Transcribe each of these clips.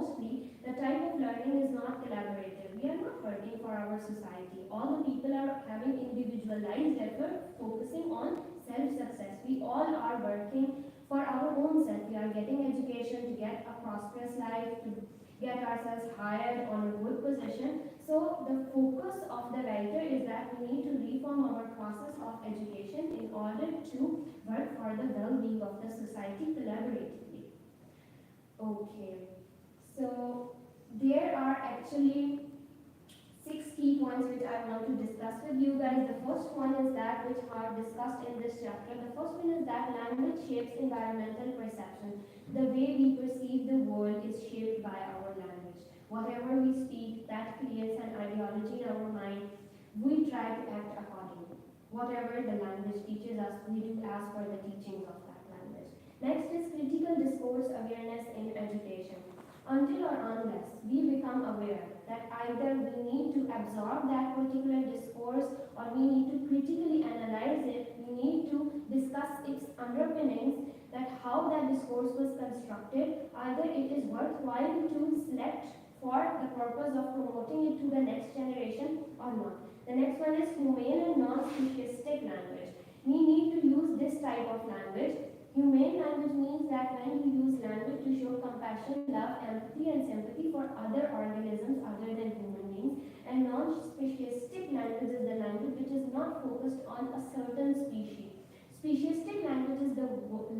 mostly the type of learning is not collaborative. We are not working for our society. All the people are having individualized effort, focusing on self-success. We all are working for our own self. We are getting education to get a prosperous life, to get ourselves hired on a good position. So the focus of the writer is that we need to reform our process of education in order to work for the well-being of the society collaboratively. Okay, so there are actually 6 key points which I want to discuss with you guys. The first one is that which are discussed in this chapter. The first one is that language shapes environmental perception. The way we perceive the world is shaped by our language. Whatever we speak, that creates an ideology in our mind. We try to act accordingly. Whatever the language teaches us, we do as per the teachings of that language. Next is critical discourse awareness in education. Until or unless we become aware that either we need to absorb that particular discourse or we need to critically analyze it, we need to discuss its underpinnings, that how that discourse was constructed, either it is worthwhile to select for the purpose of promoting it to the next generation or not. The next one is humane and non-speciesistic language. We need to use this type of language. Humane language means that when you use language to show compassion, love, empathy, and sympathy for other organisms other than human beings. And non-speciesistic language is the language which is not focused on a certain species. Speciesistic language is the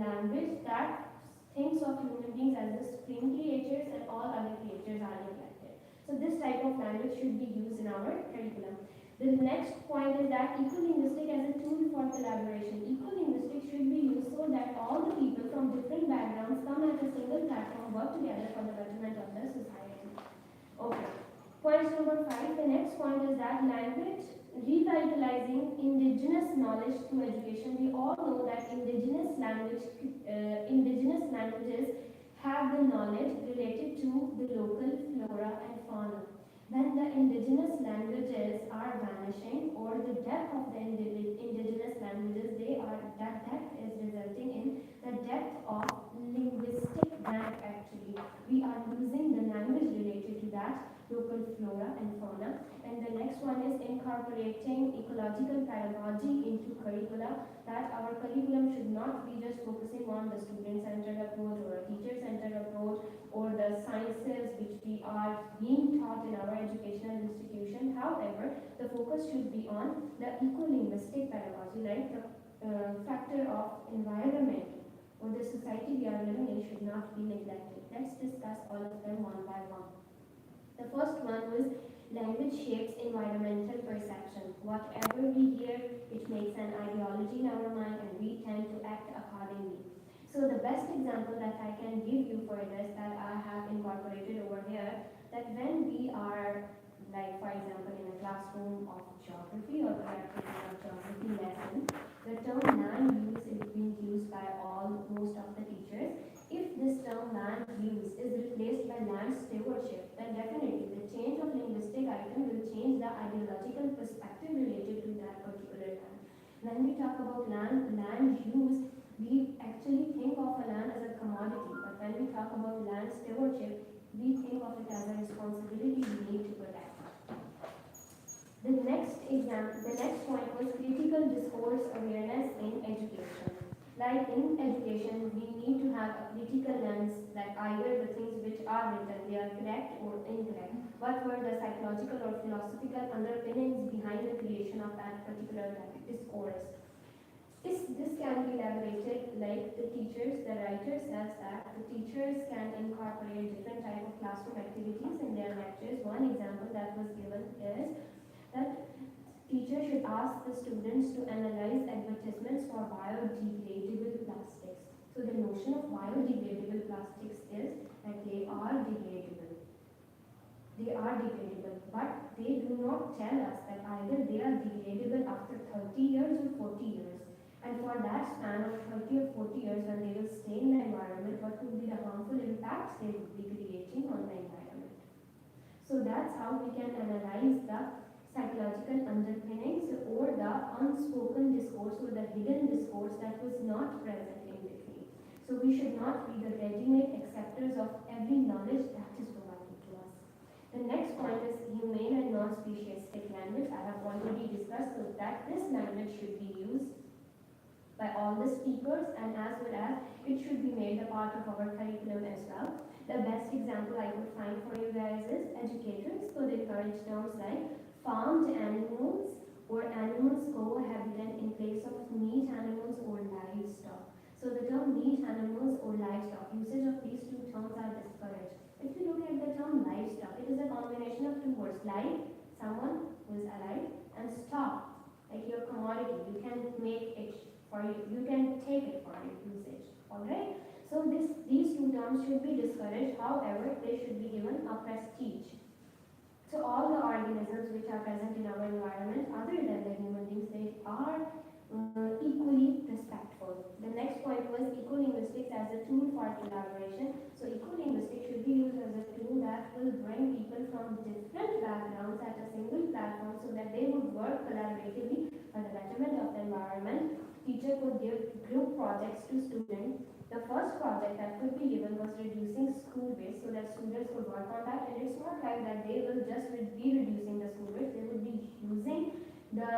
language that thinks of human beings as the supreme creatures and all other creatures are neglected. So this type of language should be used in our curriculum. The next point is that eco-linguistic as a tool for collaboration. Eco-linguistics should be used so that all the people from different backgrounds come at a single platform, work together for the betterment of the society. Okay. Point number 5. The next point is that language revitalizing indigenous knowledge through education. We all know that indigenous languages have the knowledge related to the local flora and fauna. When the indigenous languages are vanishing, or the death of the indigenous languages, that is resulting in the death of linguistic bank actually. We are losing the language related to that local flora and fauna. And the next one is incorporating ecological pedagogy into curricula, that our curriculum should not be just focusing on the student-centered approach or a teacher-centered approach or the sciences which we are being taught in our educational institution. However, the focus should be on the eco-linguistic pedagogy, like the factor of environment or the society we are living in should not be neglected. Let's discuss all of them one by one. The first one was language shapes environmental perception. Whatever we hear, it makes an ideology in our mind and we tend to act accordingly. So the best example that I can give you for this, that I have incorporated over here, that when we are, like for example in a classroom of geography or we are taking a geography lesson, the term land use is being used by most of the teachers. If this term land use is replaced by land stewardship, then definitely the change of linguistic item will change the ideological perspective related to that particular land. When we talk about land use, we actually think of a land as a commodity, but when we talk about land stewardship, we think of it as a responsibility we need to protect. The next point was critical discourse awareness in education. Like in education, we need to have a critical lens, that either the things which are written, they are correct or incorrect. What were the psychological or philosophical underpinnings behind the creation of that particular discourse? This can be elaborated, like the writer says that the teachers can incorporate different type of classroom activities in their lectures. One example that was given is that teachers should ask the students to analyze advertisements for biodegradable plastics. So the notion of biodegradable plastics is that they are degradable. They are degradable, but they do not tell us that either they are degradable after 30 years or 40 years. And for that span of 30 or 40 years, when they will stay in the environment, what would be the harmful impacts they would be creating on the environment. So that's how we can analyze the psychological underpinnings or the unspoken discourse or the hidden discourse that was not present in between. So we should not be the ready-made acceptors of every knowledge that is that this language should be used by all the speakers, and as well as it should be made a part of our curriculum as well. The best example I could find for you guys is educators could encourage terms like farmed animals or animals cohabitant in place of meat animals or livestock. So the term meat animals or livestock, usage of these two terms are discouraged. If you look at the term livestock, it is a combination of two words, live, someone who is alive, and stock, like your commodity. You can make it for you can take it for your usage. Alright? So these two terms should be discouraged, however, they should be given a prestige. So all the organisms which are present in our environment, other than the human beings, they are equally respectful. The next point was eco-linguistics as a tool for collaboration. So eco-linguistics should be used as a tool that will bring people from different backgrounds at a single platform so that they would work collaboratively for the betterment of the environment. Teacher could give group projects to students. The first project that could be given was reducing school waste so that students could work on that, and it's not like that they will just be reducing the school waste, they will be using the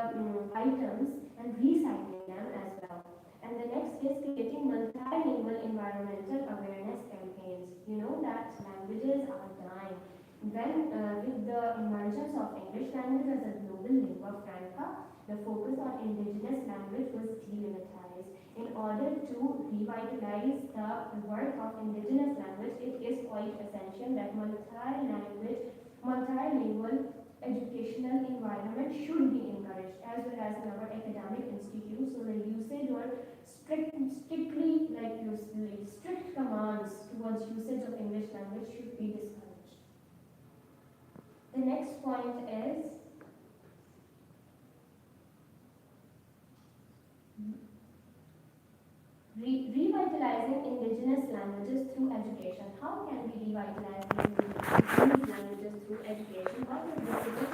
items and recycling them as well. And the next is creating multilingual environmental awareness campaigns. You know that languages are dying. When with the emergence of English language as a global lingua franca, the focus on indigenous language was delimited. In order to revitalize the work of indigenous language, it is quite essential that multilingual educational environment should be encouraged as well as in our academic institutes. So the usage or strictly like strict commands towards usage of English language should be discouraged. The next point is revitalizing indigenous languages through education. How can we revitalize these languages through education? What is the